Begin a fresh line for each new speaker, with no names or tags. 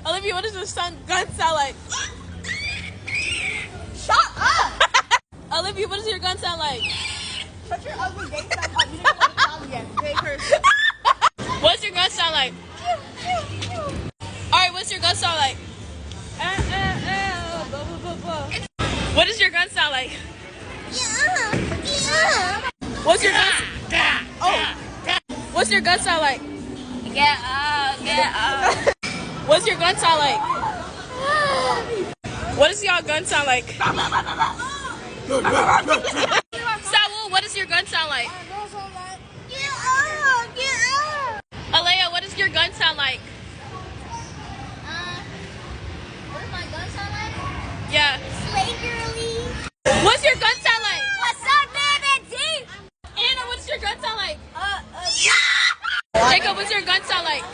Olivia, what does your gun sound like?
Shut up!
Olivia, what does your gun sound like?
Shut your ugly gay stuff up. You didn't let it sound yet. Gay person.
What's your gun sound like? Alright, what's your gun sound like? What does your gun sound like? What's your gun? What's your gun sound like?
Get up.
What's your gun sound like? What does y'all gun sound like? Saul, what does your gun sound like? Alea, what does your gun sound like?
What does my gun sound like?
Yeah.
Slay girly.
What's your gun sound like?
What's up, baby?
Anna, what's your gun sound like? Jacob, what's your gun sound like?